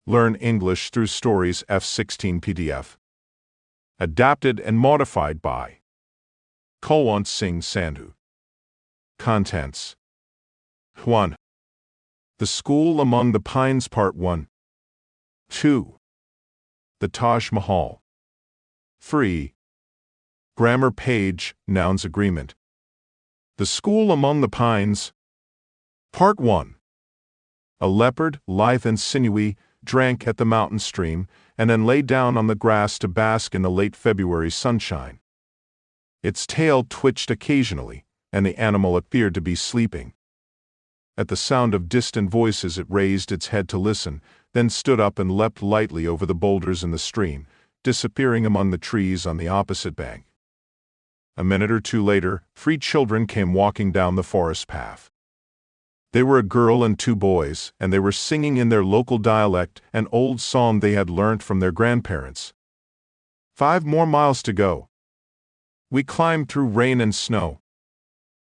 Learn English through stories F16 PDF. Adapted and modified by Kulwant Singh Sandhu. Contents 1. The School Among the Pines Part 1. 2. The Taj Mahal. 3. Grammar page, nouns agreement. The School Among the Pines. Part 1. A leopard, lithe and sinewy, drank at the mountain stream, and then lay down on the grass to bask in the late February sunshine. Its tail twitched occasionally, and the animal appeared to be sleeping. At the sound of distant voices it raised its head to listen, then stood up and leapt lightly over the boulders in the stream, disappearing among the trees on the opposite bank. A minute or two later, 3 children came walking down the forest path. They were a girl and 2 boys, and they were singing in their local dialect an old song they had learnt from their grandparents. 5 more miles to go. We climbed through rain and snow.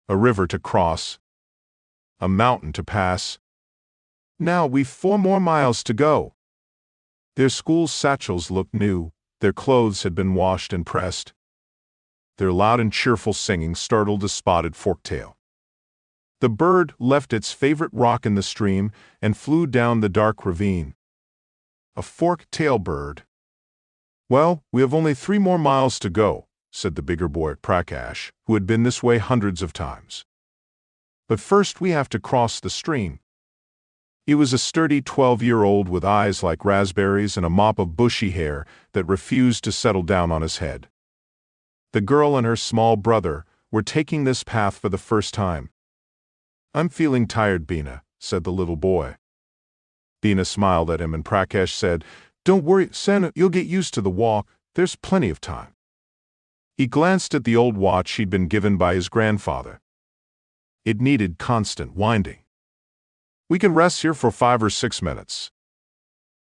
A river to cross. A mountain to pass. Now we've 4 more miles to go. Their school satchels looked new, their clothes had been washed and pressed. Their loud and cheerful singing startled a spotted forktail. The bird left its favorite rock in the stream and flew down the dark ravine. A fork-tailed bird. Well, we have only 3 more miles to go, said the bigger boy Prakash, who had been this way hundreds of times. But first we have to cross the stream. He was a sturdy 12-year-old with eyes like raspberries and a mop of bushy hair that refused to settle down on his head. The girl and her small brother were taking this path for the first time. I'm feeling tired, Beena, said the little boy. Beena smiled at him and Prakash said, Don't worry, Sanu, you'll get used to the walk. There's plenty of time. He glanced at the old watch he'd been given by his grandfather. It needed constant winding. We can rest here for 5 or 6 minutes.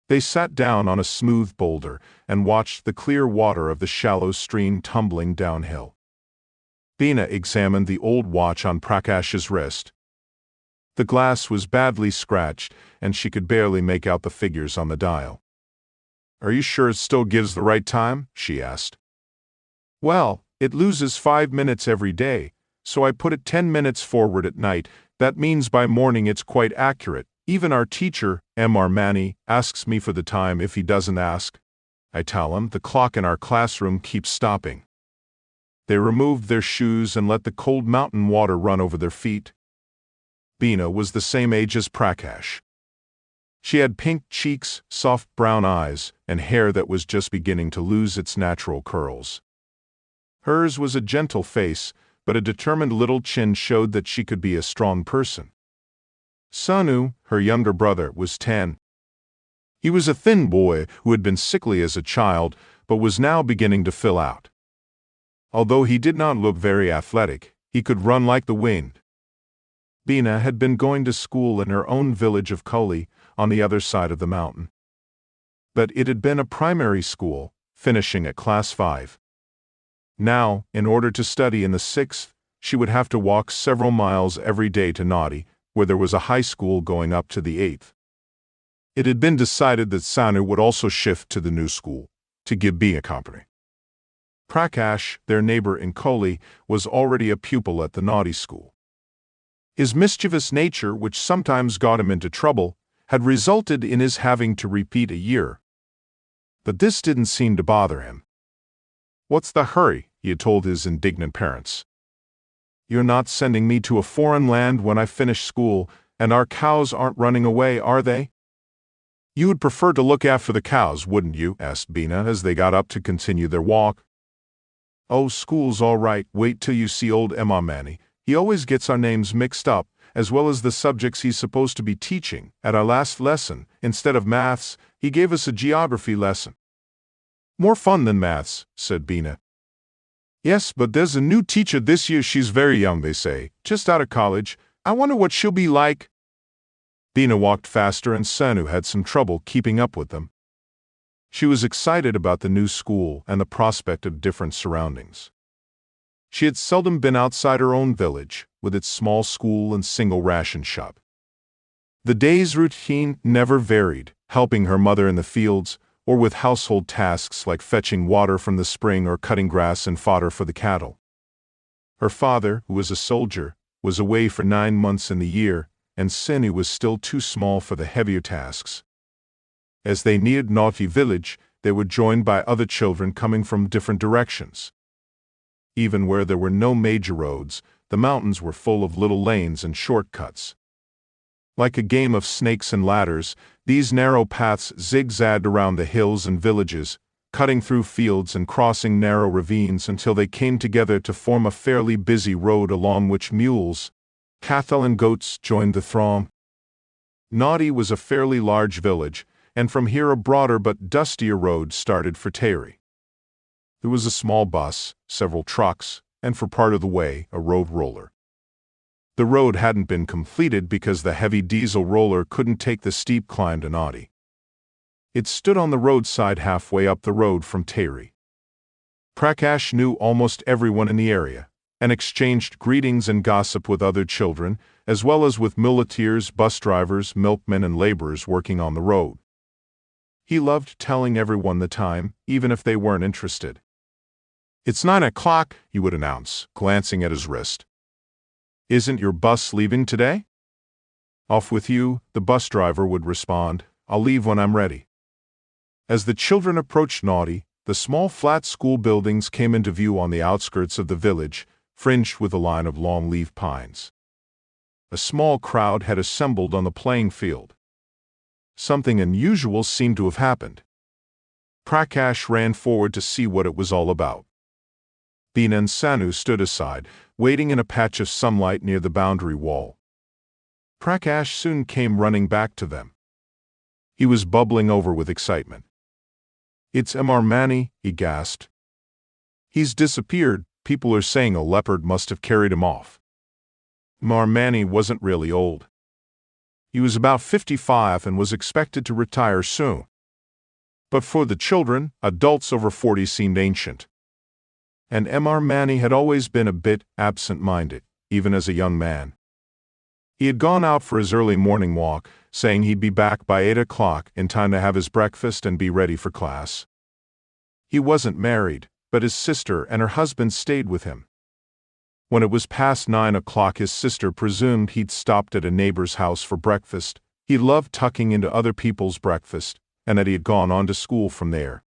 They sat down on a smooth boulder and watched the clear water of the shallow stream tumbling downhill. Beena examined the old watch on Prakash's wrist. The glass was badly scratched, and she could barely make out the figures on the dial. Are you sure it still gives the right time? She asked. Well, it loses 5 minutes every day, so I put it 10 minutes forward at night. That means by morning it's quite accurate. Even our teacher, M.R. Mani, asks me for the time if he doesn't ask. I tell him the clock in our classroom keeps stopping. They removed their shoes and let the cold mountain water run over their feet. Beena was the same age as Prakash. She had pink cheeks, soft brown eyes, and hair that was just beginning to lose its natural curls. Hers was a gentle face, but a determined little chin showed that she could be a strong person. Sanu, her younger brother, was 10. He was a thin boy who had been sickly as a child, but was now beginning to fill out. Although he did not look very athletic, he could run like the wind. Beena had been going to school in her own village of Koli, on the other side of the mountain. But it had been a primary school, finishing at class 5. Now, in order to study in the 6th, she would have to walk several miles every day to Nadi, where there was a high school going up to the 8th. It had been decided that Sanu would also shift to the new school, to give Beena company. Prakash, their neighbor in Koli, was already a pupil at the Nadi school. His mischievous nature, which sometimes got him into trouble, had resulted in his having to repeat a year. But this didn't seem to bother him. What's the hurry? He had told his indignant parents. You're not sending me to a foreign land when I finish school, and our cows aren't running away, are they? You would prefer to look after the cows, wouldn't you? Asked Beena as they got up to continue their walk. Oh, school's all right. Wait till you see old Emamani. He always gets our names mixed up, as well as the subjects he's supposed to be teaching. At our last lesson, instead of maths, he gave us a geography lesson. More fun than maths, said Beena. Yes, but there's a new teacher this year. She's very young, they say, just out of college. I wonder what she'll be like. Beena walked faster and Sanu had some trouble keeping up with them. She was excited about the new school and the prospect of different surroundings. She had seldom been outside her own village, with its small school and single ration shop. The day's routine never varied, helping her mother in the fields, or with household tasks like fetching water from the spring or cutting grass and fodder for the cattle. Her father, who was a soldier, was away for 9 months in the year, and Senu was still too small for the heavier tasks. As they neared Naughty Village, they were joined by other children coming from different directions. Even where there were no major roads, the mountains were full of little lanes and shortcuts. Like a game of snakes and ladders, these narrow paths zigzagged around the hills and villages, cutting through fields and crossing narrow ravines until they came together to form a fairly busy road along which mules, cattle and goats joined the throng. Naughty was a fairly large village, and from here a broader but dustier road started for Terry. There was a small bus, several trucks, and for part of the way, a road roller. The road hadn't been completed because the heavy diesel roller couldn't take the steep climb to Naughty. It stood on the roadside halfway up the road from Terry. Prakash knew almost everyone in the area, and exchanged greetings and gossip with other children, as well as with muleteers, bus drivers, milkmen, and laborers working on the road. He loved telling everyone the time, even if they weren't interested. "It's 9 o'clock, he would announce, glancing at his wrist. "Isn't your bus leaving today?" "Off with you," the bus driver would respond. "I'll leave when I'm ready." As the children approached Naughty, the small flat school buildings came into view on the outskirts of the village, fringed with a line of long-leaf pines. A small crowd had assembled on the playing field. Something unusual seemed to have happened. Prakash ran forward to see what it was all about. Beena and Sanu stood aside, waiting in a patch of sunlight near the boundary wall. Prakash soon came running back to them. He was bubbling over with excitement. "It's Mr. Mani," he gasped. "He's disappeared. People are saying a leopard must have carried him off." Mr. Mani wasn't really old. He was about 55 and was expected to retire soon. But for the children, adults over 40 seemed ancient. And Mr. Mani had always been a bit absent-minded, even as a young man. He had gone out for his early morning walk, saying he'd be back by 8 o'clock in time to have his breakfast and be ready for class. He wasn't married, but his sister and her husband stayed with him. When it was past 9 o'clock, his sister presumed he'd stopped at a neighbor's house for breakfast. He loved tucking into other people's breakfast, and that he had gone on to school from there.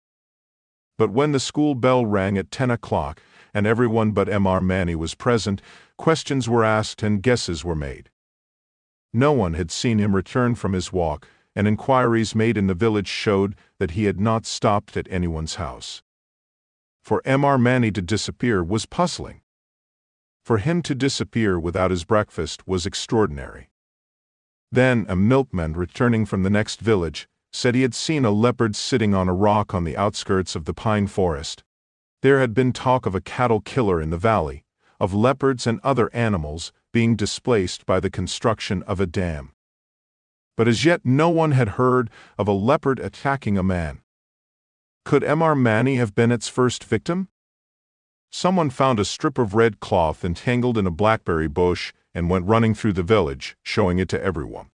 But when the school bell rang at 10 o'clock, and everyone but Mr. Mani was present, questions were asked and guesses were made. No one had seen him return from his walk, and inquiries made in the village showed that he had not stopped at anyone's house. For Mr. Mani to disappear was puzzling. For him to disappear without his breakfast was extraordinary. Then a milkman returning from the next village said he had seen a leopard sitting on a rock on the outskirts of the pine forest. There had been talk of a cattle killer in the valley, of leopards and other animals being displaced by the construction of a dam. But as yet no one had heard of a leopard attacking a man. Could Mr. Mani have been its first victim? Someone found a strip of red cloth entangled in a blackberry bush and went running through the village, showing it to everyone.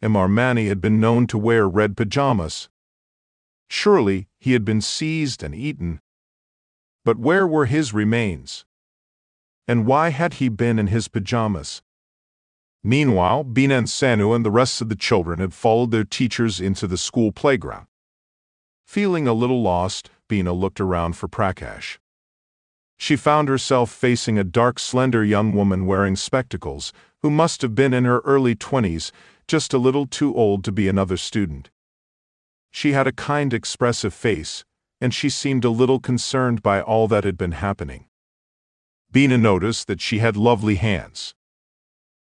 Mr. Mani had been known to wear red pajamas. Surely he had been seized and eaten. But where were his remains? And why had he been in his pajamas? Meanwhile, Beena and Sanu and the rest of the children had followed their teachers into the school playground. Feeling a little lost, Beena looked around for Prakash. She found herself facing a dark, slender young woman wearing spectacles, who must have been in her early 20s, just a little too old to be another student. She had a kind, expressive face, and she seemed a little concerned by all that had been happening. Beena noticed that she had lovely hands.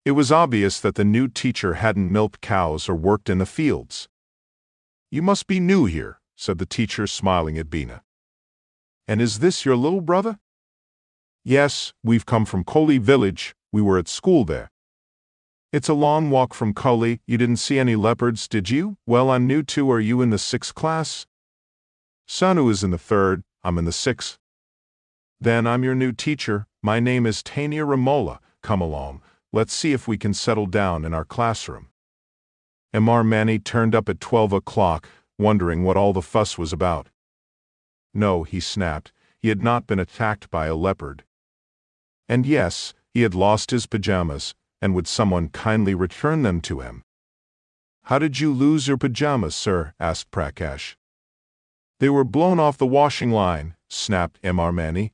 It was obvious that the new teacher hadn't milked cows or worked in the fields. "You must be new here," said the teacher, smiling at Beena. "And is this your little brother?" "Yes, we've come from Koli village. We were at school there." "It's a long walk from Koli. You didn't see any leopards, did you?" "Well, I'm new too. Are you in the 6th class?" "Sanu is in the 3rd. I'm in the 6th. "Then I'm your new teacher. My name is Tania Ramola. Come along. Let's see if we can settle down in our classroom." Mr. Manny turned up at 12 o'clock, wondering what all the fuss was about. No, he snapped, he had not been attacked by a leopard. And yes, he had lost his pajamas, and would someone kindly return them to him? "How did you lose your pajamas, sir?" asked Prakash. "They were blown off the washing line," snapped Mr. Manny.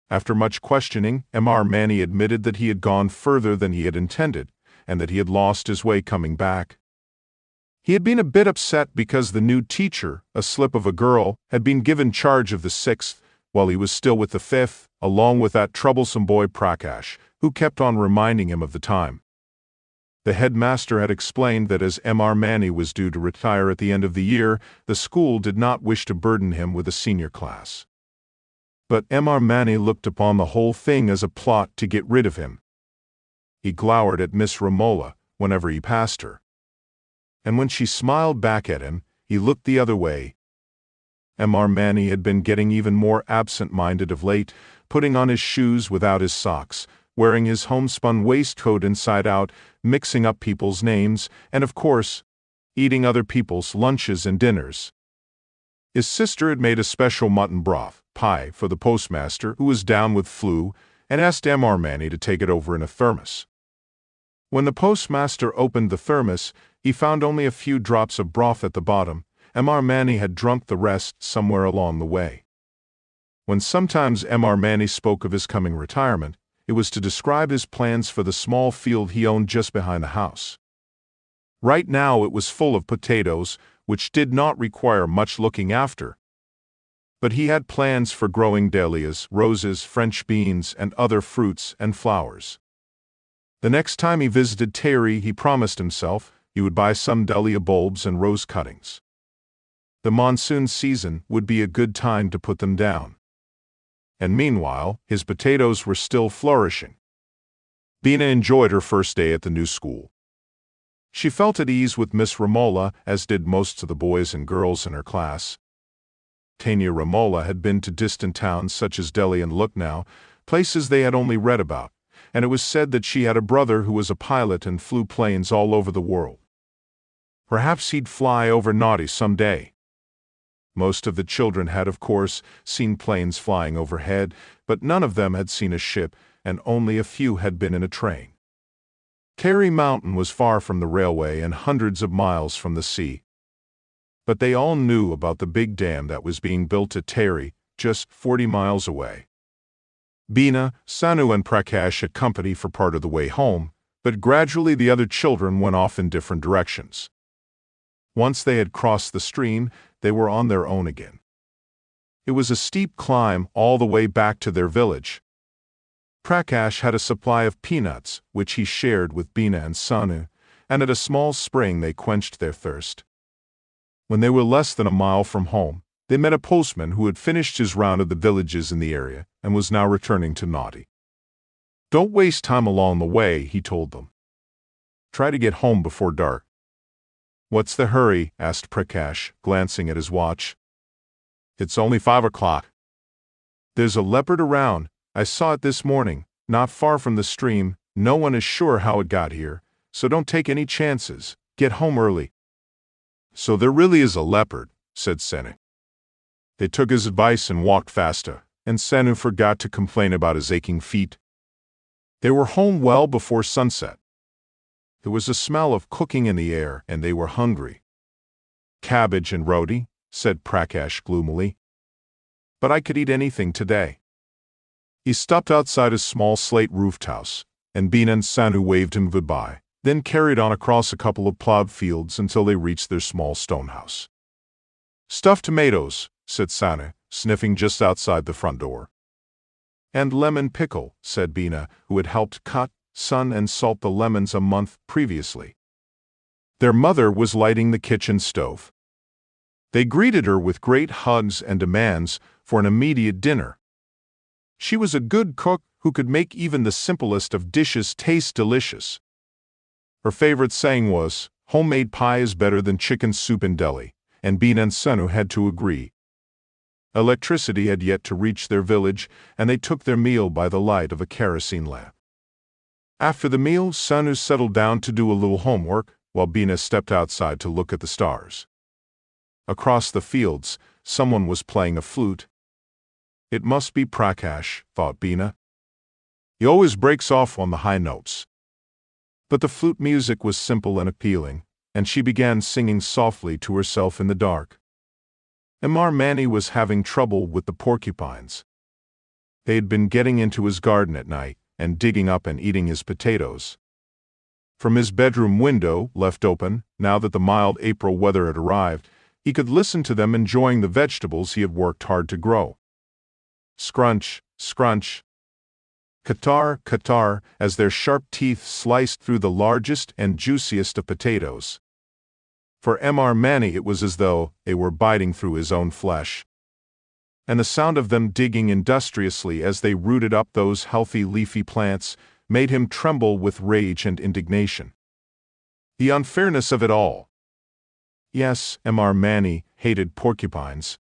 After much questioning, Mr. Manny admitted that he had gone further than he had intended, and that he had lost his way coming back. He had been a bit upset because the new teacher, a slip of a girl, had been given charge of the 6th, while he was still with the 5th, along with that troublesome boy Prakash, who kept on reminding him of the time. The headmaster had explained that as Mr. Manny was due to retire at the end of the year, the school did not wish to burden him with a senior class. But Mr. Manny looked upon the whole thing as a plot to get rid of him. He glowered at Miss Romola whenever he passed her. And when she smiled back at him, he looked the other way. Mr. Manny had been getting even more absent-minded of late, putting on his shoes without his socks, wearing his homespun waistcoat inside out, mixing up people's names, and of course, eating other people's lunches and dinners. His sister had made a special mutton broth pie for the postmaster, who was down with flu, and asked Mr. Manny to take it over in a thermos. When the postmaster opened the thermos, he found only a few drops of broth at the bottom. Mr. Manny had drunk the rest somewhere along the way. When sometimes Mr. Manny spoke of his coming retirement, it was to describe his plans for the small field he owned just behind the house. Right now it was full of potatoes, which did not require much looking after. But he had plans for growing dahlias, roses, French beans, and other fruits and flowers. The next time he visited Terry, he promised himself he would buy some dahlia bulbs and rose cuttings. The monsoon season would be a good time to put them down. And meanwhile, his potatoes were still flourishing. Bina enjoyed her first day at the new school. She felt at ease with Miss Romola, as did most of the boys and girls in her class. Tanya Romola had been to distant towns such as Delhi and Lucknow, places they had only read about, and it was said that she had a brother who was a pilot and flew planes all over the world. Perhaps he'd fly over Naughty some day. Most of the children had, of course, seen planes flying overhead, but none of them had seen a ship, and only a few had been in a train. Terry Mountain was far from the railway and hundreds of miles from the sea. But they all knew about the big dam that was being built at Terry, just 40 miles away. Bina, Sanu and Prakash had company for part of the way home, but gradually the other children went off in different directions. Once they had crossed the stream, they were on their own again. It was a steep climb all the way back to their village. Prakash had a supply of peanuts, which he shared with Bina and Sanu, and at a small spring they quenched their thirst. When they were less than a mile from home, they met a postman who had finished his round of the villages in the area and was now returning to Naughty. "Don't waste time along the way," he told them. "Try to get home before dark." "What's the hurry?" asked Prakash, glancing at his watch. "It's only 5 o'clock. There's a leopard around. I saw it this morning, not far from the stream. No one is sure how it got here, so don't take any chances. Get home early." "So there really is a leopard," said Senu. They took his advice and walked faster, and Senu forgot to complain about his aching feet. They were home well before sunset. There was a smell of cooking in the air, and they were hungry. "Cabbage and roti," said Prakash gloomily. "But I could eat anything today." He stopped outside a small slate-roofed house, and Bina and Sanu waved him goodbye, then carried on across a couple of plowed fields until they reached their small stone house. "Stuffed tomatoes," said Sanu, sniffing just outside the front door. "And lemon pickle," said Bina, who had helped cut, sun and salt the lemons a month previously. Their mother was lighting the kitchen stove. They greeted her with great hugs and demands for an immediate dinner. She was a good cook who could make even the simplest of dishes taste delicious. Her favorite saying was, "Homemade pie is better than chicken soup in Delhi," and Bina and Sanu had to agree. Electricity had yet to reach their village, and they took their meal by the light of a kerosene lamp. After the meal, Sanu settled down to do a little homework, while Bina stepped outside to look at the stars. Across the fields, someone was playing a flute. It must be Prakash, thought Bina. He always breaks off on the high notes. But the flute music was simple and appealing, and she began singing softly to herself in the dark. Mr. Mani was having trouble with the porcupines. They had been getting into his garden at night and digging up and eating his potatoes. From his bedroom window, left open, now that the mild April weather had arrived, he could listen to them enjoying the vegetables he had worked hard to grow. Scrunch, scrunch. Katar, katar, as their sharp teeth sliced through the largest and juiciest of potatoes. For Mr. Mani it was as though they were biting through his own flesh. And the sound of them digging industriously as they rooted up those healthy leafy plants made him tremble with rage and indignation. The unfairness of it all. Yes, Mr. Mani hated porcupines.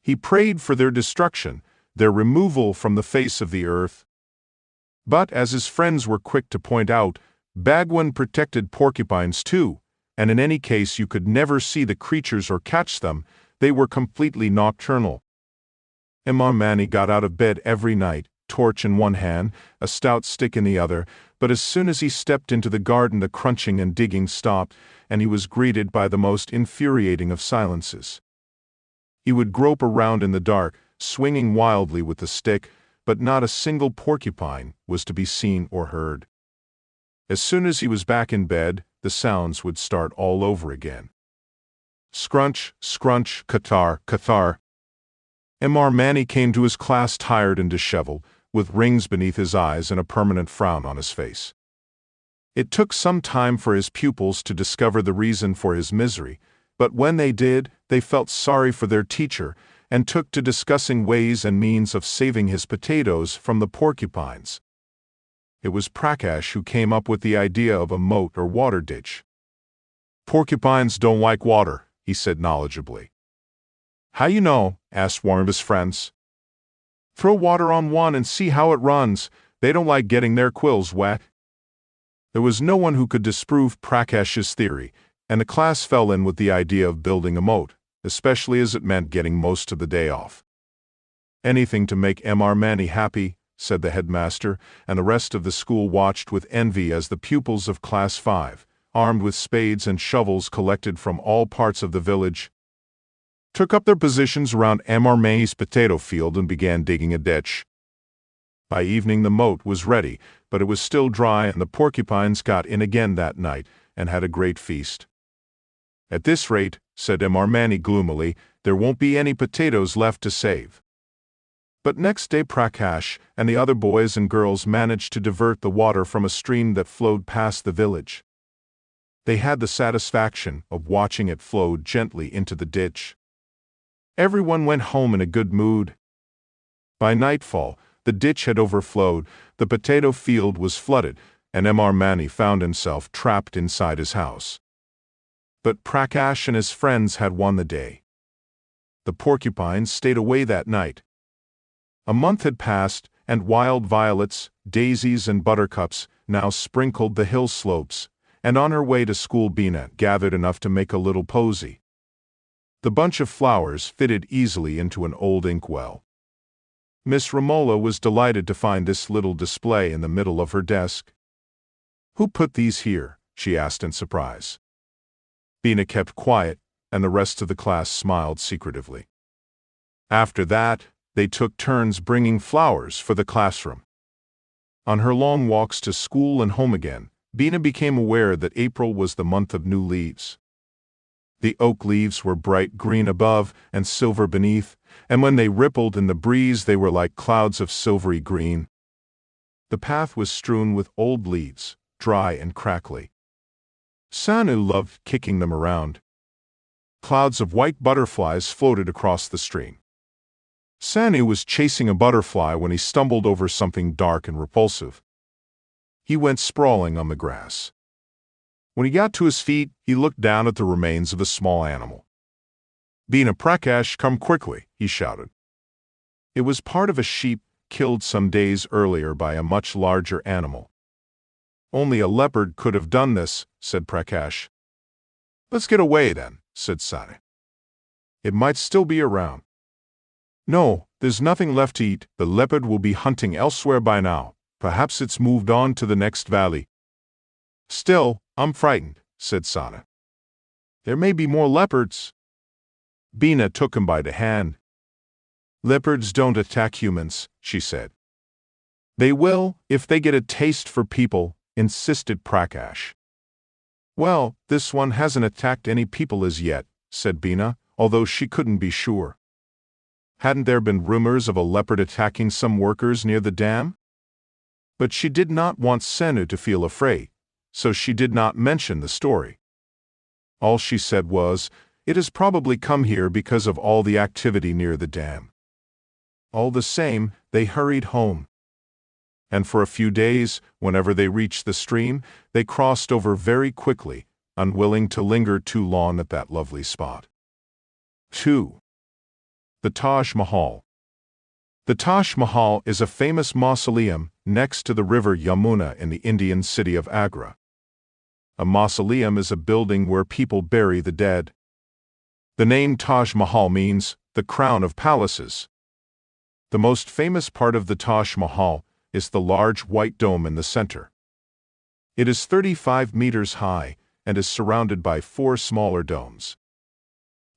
He prayed for their destruction, their removal from the face of the earth. But, as his friends were quick to point out, Bhagwan protected porcupines too, and in any case you could never see the creatures or catch them, they were completely nocturnal. Mr. Mani got out of bed every night, torch in one hand, a stout stick in the other, but as soon as he stepped into the garden the crunching and digging stopped, and he was greeted by the most infuriating of silences. He would grope around in the dark, swinging wildly with the stick, but not a single porcupine was to be seen or heard. As soon as he was back in bed, the sounds would start all over again. Scrunch, scrunch, katar, katar. Mr. Mani came to his class tired and disheveled, with rings beneath his eyes and a permanent frown on his face. It took some time for his pupils to discover the reason for his misery, but when they did, they felt sorry for their teacher and took to discussing ways and means of saving his potatoes from the porcupines. It was Prakash who came up with the idea of a moat or water ditch. "Porcupines don't like water," he said knowledgeably. "How you know?" asked one of his friends. "Throw water on one and see how it runs. They don't like getting their quills wet." There was no one who could disprove Prakash's theory, and the class fell in with the idea of building a moat, especially as it meant getting most of the day off. "Anything to make Mr. Mani happy," said the headmaster, and the rest of the school watched with envy as the pupils of Class 5, armed with spades and shovels collected from all parts of the village, took up their positions around Mr. Mani's potato field and began digging a ditch. By evening the moat was ready, but it was still dry and the porcupines got in again that night and had a great feast. "At this rate," said Mr. Mani gloomily, "there won't be any potatoes left to save." But next day Prakash and the other boys and girls managed to divert the water from a stream that flowed past the village. They had the satisfaction of watching it flow gently into the ditch. Everyone went home in a good mood. By nightfall, the ditch had overflowed, the potato field was flooded, and Mr. Mani found himself trapped inside his house. But Prakash and his friends had won the day. The porcupines stayed away that night. A month had passed, and wild violets, daisies, and buttercups now sprinkled the hill slopes, and on her way to school Bina gathered enough to make a little posy. The bunch of flowers fitted easily into an old inkwell. Miss Romola was delighted to find this little display in the middle of her desk. "Who put these here?" she asked in surprise. Bina kept quiet, and the rest of the class smiled secretively. After that, they took turns bringing flowers for the classroom. On her long walks to school and home again, Bina became aware that April was the month of new leaves. The oak leaves were bright green above and silver beneath, and when they rippled in the breeze they were like clouds of silvery green. The path was strewn with old leaves, dry and crackly. Sanu loved kicking them around. Clouds of white butterflies floated across the stream. Sanu was chasing a butterfly when he stumbled over something dark and repulsive. He went sprawling on the grass. When he got to his feet, he looked down at the remains of a small animal. "Bina, Prakash, come quickly," he shouted. It was part of a sheep killed some days earlier by a much larger animal. Only a leopard could have done this, said Prakash. Let's get away then, said Sane. It might still be around. No, there's nothing left to eat. The leopard will be hunting elsewhere by now. Perhaps it's moved on to the next valley. Still, I'm frightened, said Sane. There may be more leopards. Bina took him by the hand. Leopards don't attack humans, she said. They will, if they get a taste for people, insisted Prakash. Well, this one hasn't attacked any people as yet, said Bina, although she couldn't be sure. Hadn't there been rumors of a leopard attacking some workers near the dam? But she did not want Senu to feel afraid, so she did not mention the story. All she said was, "It has probably come here because of all the activity near the dam." All the same, they hurried home. And for a few days, whenever they reached the stream, they crossed over very quickly, unwilling to linger too long at that lovely spot. 2. The Taj Mahal. The Taj Mahal is a famous mausoleum next to the river Yamuna in the Indian city of Agra. A mausoleum is a building where people bury the dead. The name Taj Mahal means the crown of palaces. The most famous part of the Taj Mahal is the large white dome in the center. It is 35 meters high and is surrounded by 4 smaller domes.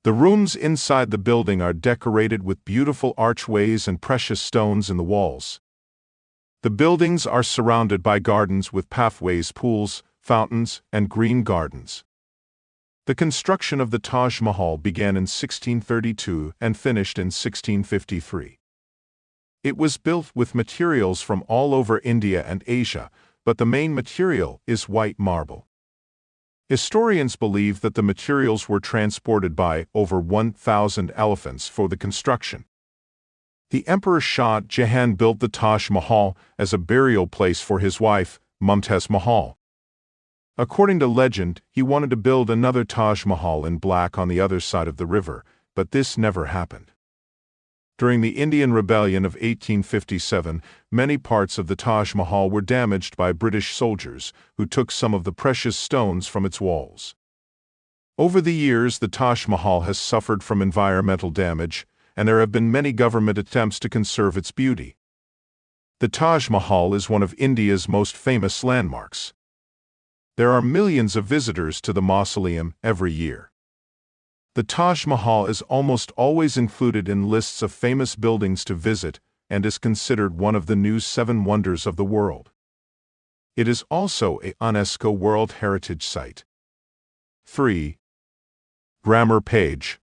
The rooms inside the building are decorated with beautiful archways and precious stones in the walls. The buildings are surrounded by gardens with pathways, pools, fountains, and green gardens. The construction of the Taj Mahal began in 1632 and finished in 1653. It was built with materials from all over India and Asia, but the main material is white marble. Historians believe that the materials were transported by over 1,000 elephants for the construction. The Emperor Shah Jahan built the Taj Mahal as a burial place for his wife, Mumtaz Mahal. According to legend, he wanted to build another Taj Mahal in black on the other side of the river, but this never happened. During the Indian Rebellion of 1857, many parts of the Taj Mahal were damaged by British soldiers, who took some of the precious stones from its walls. Over the years, the Taj Mahal has suffered from environmental damage, and there have been many government attempts to conserve its beauty. The Taj Mahal is one of India's most famous landmarks. There are millions of visitors to the mausoleum every year. The Taj Mahal is almost always included in lists of famous buildings to visit and is considered one of the new 7 wonders of the world. It is also a UNESCO World Heritage Site. 3. Grammar page.